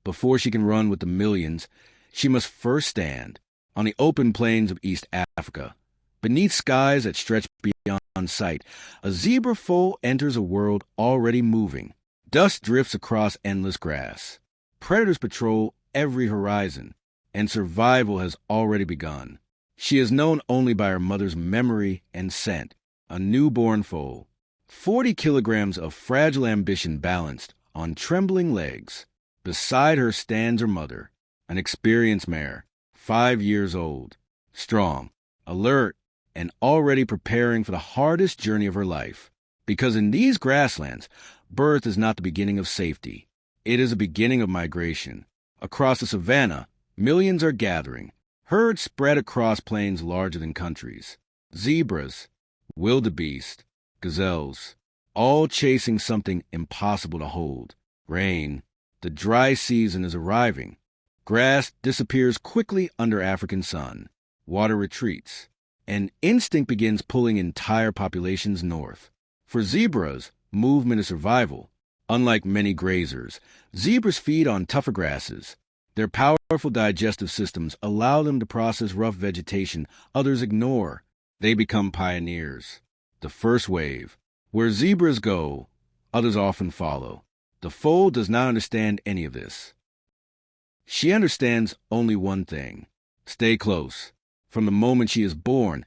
before she can run with the millions, she must first stand on the open plains of East Africa. Beneath skies that stretch beyond sight, a zebra foal enters a world already moving. Dust drifts across endless grass. Predators patrol every horizon, and survival has already begun. She is known only by her mother's memory and scent, a newborn foal. 40 kilograms of fragile ambition balanced on trembling legs. Beside her stands her mother, an experienced mare, 5 years old, strong, alert, and already preparing for the hardest journey of her life. Because in these grasslands, birth is not the beginning of safety. It is the beginning of migration. Across the savannah, millions are gathering, herds spread across plains larger than countries. Zebras, wildebeest, gazelles, all chasing something impossible to hold. Rain. The dry season is arriving. Grass disappears quickly under African sun. Water retreats. And instinct begins pulling entire populations north. For zebras, movement is survival. Unlike many grazers, zebras feed on tougher grasses. Their powerful digestive systems allow them to process rough vegetation others ignore. They become pioneers. The first wave. Where zebras go, others often follow. The foal does not understand any of this. She understands only one thing: stay close. From the moment she is born,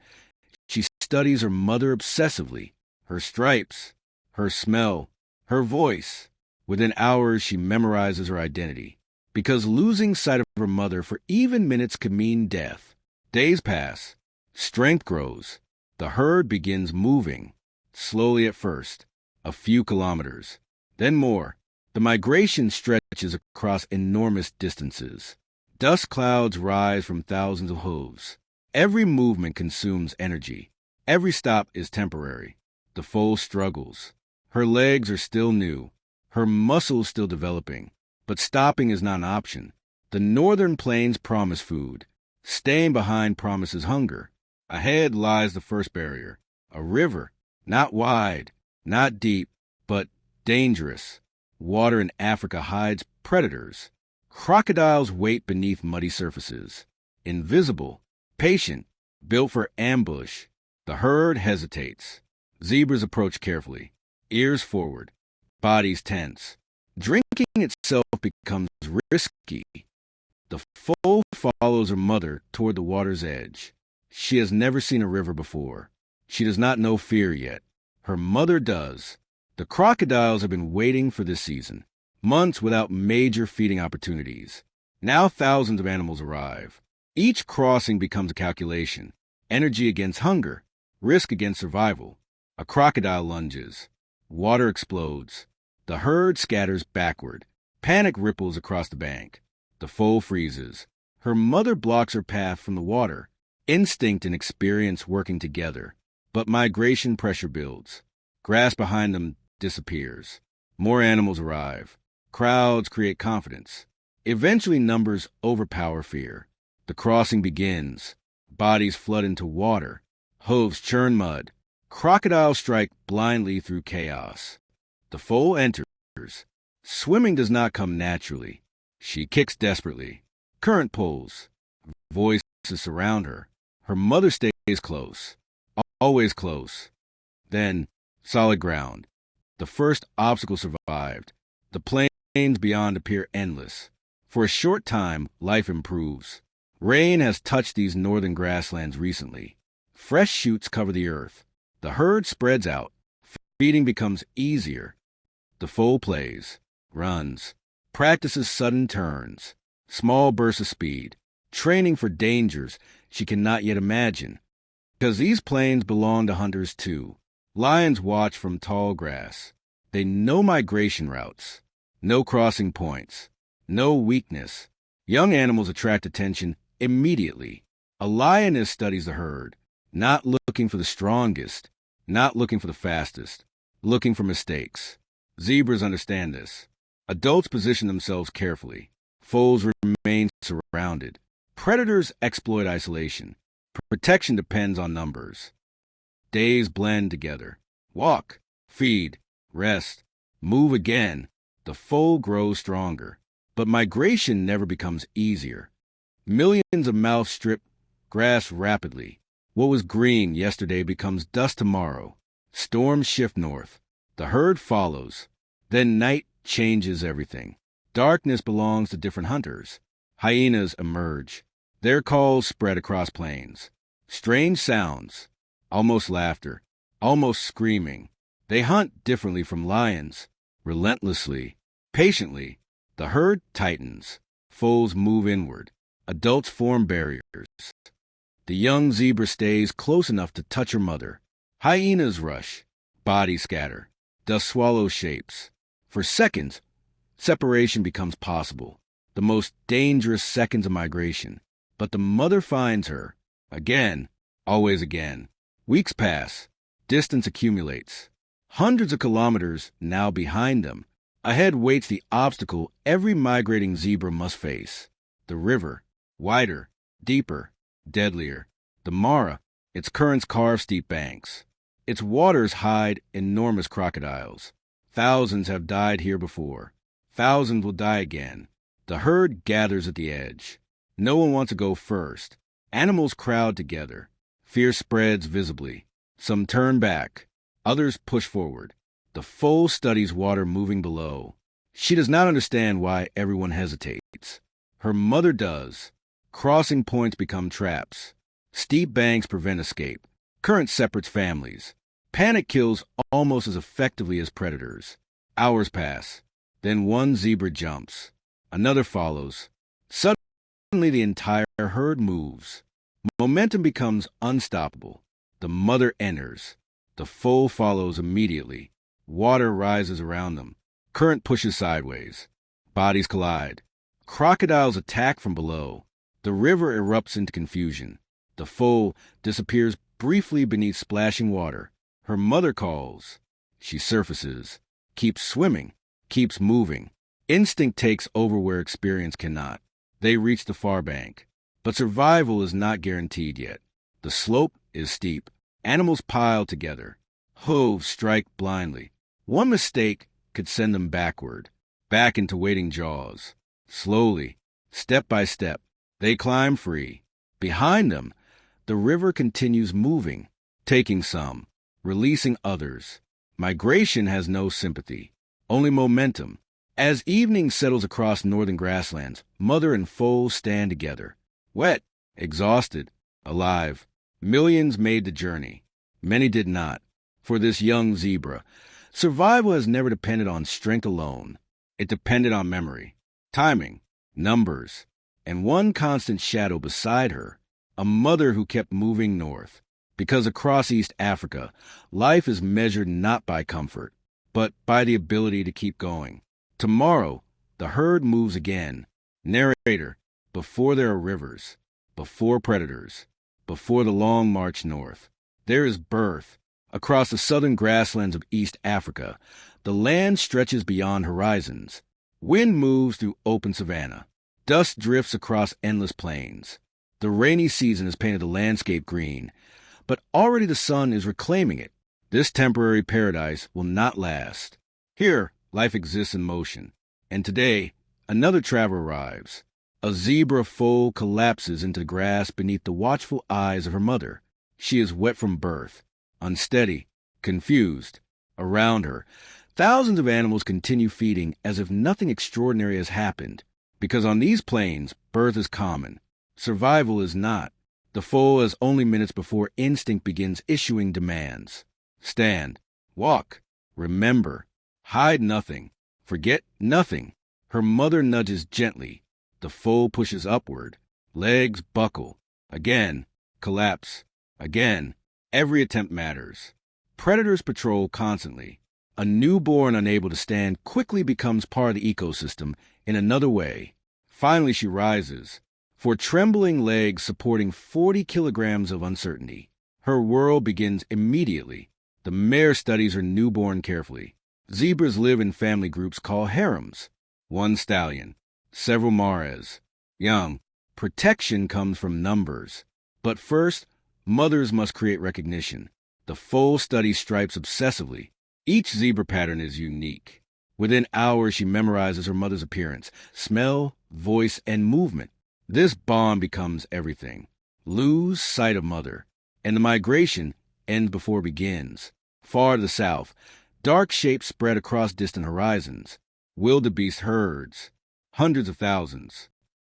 she studies her mother obsessively, her stripes, her smell, her voice. Within hours, she memorizes her identity, because losing sight of her mother for even minutes could mean death. Days pass. Strength grows. The herd begins moving, slowly at first, a few kilometers, then more. The migration stretches across enormous distances. Dust clouds rise from thousands of hooves. Every movement consumes energy. Every stop is temporary. The foal struggles. Her legs are still new. Her muscles still developing. But stopping is not an option. The northern plains promise food. Staying behind promises hunger. Ahead lies the first barrier. A river. Not wide, not deep, but dangerous. Water in Africa hides predators. Crocodiles wait beneath muddy surfaces. Invisible, patient, built for ambush. The herd hesitates. Zebras approach carefully, ears forward, bodies tense. Drinking itself becomes risky. The foal follows her mother toward the water's edge. She has never seen a river before. She does not know fear yet. Her mother does. The crocodiles have been waiting for this season, months without major feeding opportunities. Now thousands of animals arrive. Each crossing becomes a calculation. Energy against hunger, risk against survival. A crocodile lunges. Water explodes. The herd scatters backward. Panic ripples across the bank. The foal freezes. Her mother blocks her path from the water. Instinct and experience working together. But migration pressure builds. Grass behind them disappears. More animals arrive. Crowds create confidence. Eventually numbers overpower fear. The crossing begins. Bodies flood into water. Hooves churn mud. Crocodiles strike blindly through chaos. The foal enters. Swimming does not come naturally. She kicks desperately. Current pulls. Voices surround her. Her mother stays close. Always close. Then, solid ground. The first obstacle survived. The plains beyond appear endless. For a short time, life improves. Rain has touched these northern grasslands recently. Fresh shoots cover the earth. The herd spreads out. Feeding becomes easier. The foal plays, runs, practices sudden turns, small bursts of speed, training for dangers she cannot yet imagine. Because these plains belong to hunters too. Lions watch from tall grass. They know migration routes, no crossing points, no weakness. Young animals attract attention immediately. A lioness studies the herd, not looking for the strongest, not looking for the fastest, looking for mistakes. Zebras understand this. Adults position themselves carefully. Foals remain surrounded. Predators exploit isolation. Protection depends on numbers. Days blend together. Walk, feed, rest, move again. The foal grows stronger. But migration never becomes easier. Millions of mouths strip grass rapidly. What was green yesterday becomes dust tomorrow. Storms shift north. The herd follows. Then night changes everything. Darkness belongs to different hunters. Hyenas emerge. Their calls spread across plains. Strange sounds. Almost laughter. Almost screaming. They hunt differently from lions. Relentlessly. Patiently. The herd tightens. Foals move inward. Adults form barriers. The young zebra stays close enough to touch her mother. Hyenas rush. Bodies scatter. Dust swallows shapes. For seconds, separation becomes possible. The most dangerous seconds of migration. But the mother finds her. Again. Always again. Weeks pass. Distance accumulates. Hundreds of kilometers now behind them. Ahead waits the obstacle every migrating zebra must face. The river. Wider. Deeper. Deadlier. The Mara. Its currents carve steep banks. Its waters hide enormous crocodiles. Thousands have died here before. Thousands will die again. The herd gathers at the edge. No one wants to go first. Animals crowd together. Fear spreads visibly. Some turn back. Others push forward. The foal studies water moving below. She does not understand why everyone hesitates. Her mother does. Crossing points become traps. Steep banks prevent escape. Current separates families. Panic kills almost as effectively as predators. Hours pass. Then one zebra jumps. Another follows. Suddenly the entire herd moves. Momentum becomes unstoppable. The mother enters. The foal follows immediately. Water rises around them. Current pushes sideways. Bodies collide. Crocodiles attack from below. The river erupts into confusion. The foal disappears briefly beneath splashing water. Her mother calls. She surfaces. Keeps swimming. Keeps moving. Instinct takes over where experience cannot. They reach the far bank. But survival is not guaranteed yet. The slope is steep. Animals pile together. Hooves strike blindly. One mistake could send them backward, back into waiting jaws. Slowly, step by step, they climb free. Behind them, the river continues moving, taking some, releasing others. Migration has no sympathy, only momentum. As evening settles across northern grasslands, mother and foal stand together. Wet, exhausted, alive. Millions made the journey. Many did not. For this young zebra, survival has never depended on strength alone. It depended on memory, timing, numbers, and one constant shadow beside her, a mother who kept moving north. Because across East Africa, life is measured not by comfort, but by the ability to keep going. Tomorrow, the herd moves again. Narrator, before there are rivers, before predators, before the long march north, there is birth. Across the southern grasslands of East Africa, the land stretches beyond horizons. Wind moves through open savanna. Dust drifts across endless plains. The rainy season has painted the landscape green, but already the sun is reclaiming it. This temporary paradise will not last. Here, life exists in motion. And today, another traveler arrives. A zebra foal collapses into the grass beneath the watchful eyes of her mother. She is wet from birth, unsteady, confused. Around her, thousands of animals continue feeding as if nothing extraordinary has happened. Because on these plains, birth is common. Survival is not. The foal has only minutes before instinct begins issuing demands. Stand. Walk. Remember. Hide nothing. Forget nothing. Her mother nudges gently. The foal pushes upward. Legs buckle. Again. Collapse. Again. Every attempt matters. Predators patrol constantly. A newborn unable to stand quickly becomes part of the ecosystem in another way. Finally she rises, for trembling legs supporting 40 kilograms of uncertainty. Her world begins immediately. The mare studies her newborn carefully. Zebras live in family groups called harems. One stallion, several mares. Young. Protection comes from numbers. But first, mothers must create recognition. The foal studies stripes obsessively. Each zebra pattern is unique. Within hours, she memorizes her mother's appearance, smell, voice, and movement. This bond becomes everything. Lose sight of mother, and the migration ends before it begins. Far to the south, dark shapes spread across distant horizons. Wildebeest herds, hundreds of thousands.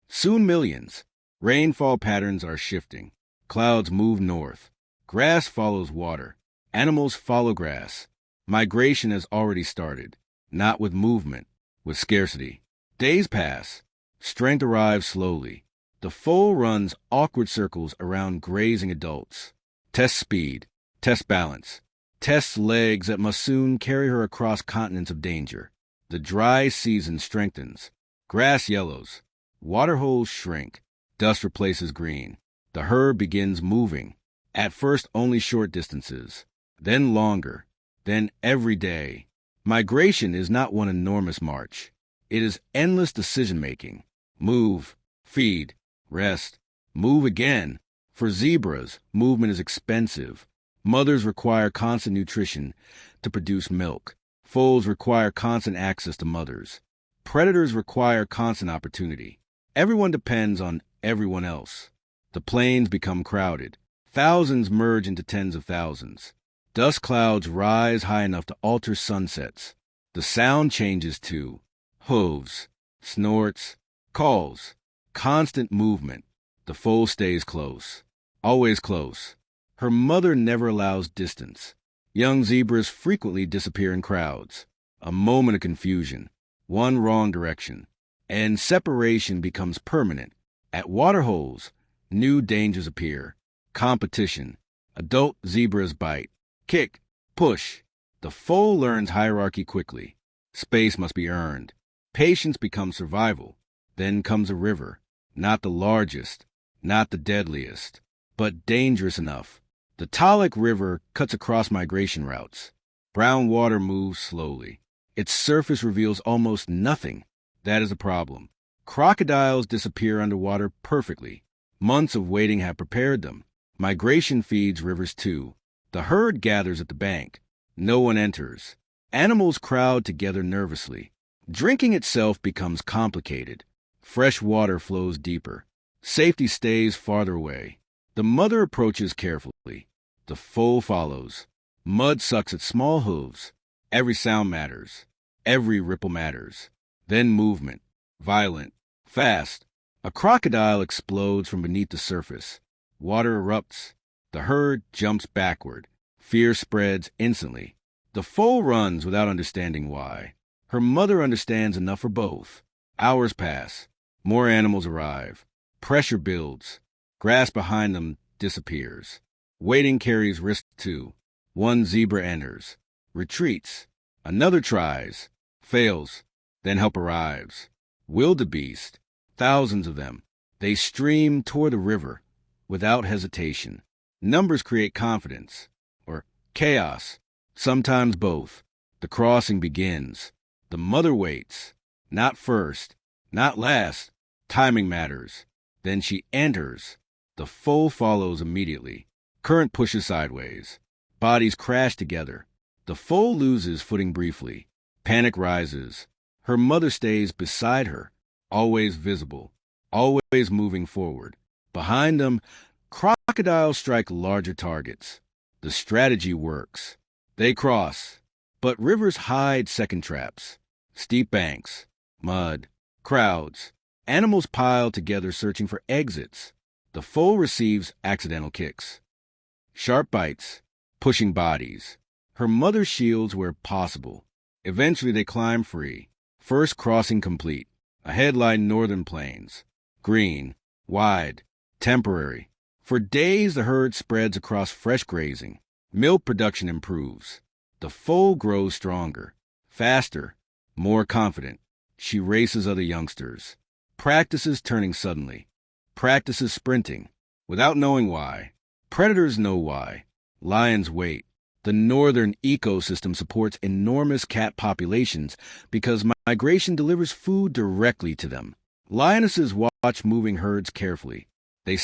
Soon millions. Rainfall patterns are shifting. Clouds move north. Grass follows water. Animals follow grass. Migration has already started, not with movement, with scarcity. Days pass. Strength arrives slowly. The foal runs awkward circles around grazing adults. Tests speed, tests balance, tests legs that must soon carry her across continents of danger. The dry season strengthens. Grass yellows. Water holes shrink. Dust replaces green. The herd begins moving. At first only short distances, then longer, then every day. Migration is not one enormous march. It is endless decision-making. Move, feed, rest, move again. For zebras, movement is expensive. Mothers require constant nutrition to produce milk. Foals require constant access to mothers. Predators require constant opportunity. Everyone depends on everyone else. The plains become crowded. Thousands merge into tens of thousands. Dust clouds rise high enough to alter sunsets. The sound changes too. Hooves, snorts, calls, constant movement. The foal stays close, always close. Her mother never allows distance. Young zebras frequently disappear in crowds. A moment of confusion, one wrong direction, and separation becomes permanent. At waterholes, new dangers appear. Competition. Adult zebras bite. Kick. Push. The foal learns hierarchy quickly. Space must be earned. Patience becomes survival. Then comes a river. Not the largest, not the deadliest, but dangerous enough. The Talek River cuts across migration routes. Brown water moves slowly. Its surface reveals almost nothing. That is a problem. Crocodiles disappear underwater perfectly. Months of waiting have prepared them. Migration feeds rivers too. The herd gathers at the bank. No one enters. Animals crowd together nervously. Drinking itself becomes complicated. Fresh water flows deeper. Safety stays farther away. The mother approaches carefully. The foal follows. Mud sucks at small hooves. Every sound matters. Every ripple matters. Then movement. Violent. Fast. A crocodile explodes from beneath the surface. Water erupts. The herd jumps backward. Fear spreads instantly. The foal runs without understanding why. Her mother understands enough for both. Hours pass. More animals arrive. Pressure builds. Grass behind them disappears. Waiting carries risk too. One zebra enters. Retreats. Another tries. Fails. Then help arrives. Wildebeest. Thousands of them. They stream toward the river without hesitation. Numbers create confidence. Or chaos. Sometimes both. The crossing begins. The mother waits. Not first. Not last. Timing matters. Then she enters. The foal follows immediately. Current pushes sideways. Bodies crash together. The foal loses footing briefly. Panic rises. Her mother stays beside her, always visible, always moving forward. Behind them, crocodiles strike larger targets. The strategy works. They cross, but rivers hide second traps. Steep banks, mud, crowds. Animals pile together searching for exits. The foal receives accidental kicks. Sharp bites, pushing bodies. Her mother shields where possible. Eventually they climb free. First crossing complete. Ahead lie northern plains. Green, wide, temporary. For days the herd spreads across fresh grazing. Milk production improves. The foal grows stronger, faster, more confident. She races other youngsters. Practices turning suddenly. Practices sprinting, without knowing why. Predators know why. Lions wait. The northern ecosystem supports enormous cat populations because migration delivers food directly to them. Lionesses watch moving herds carefully. They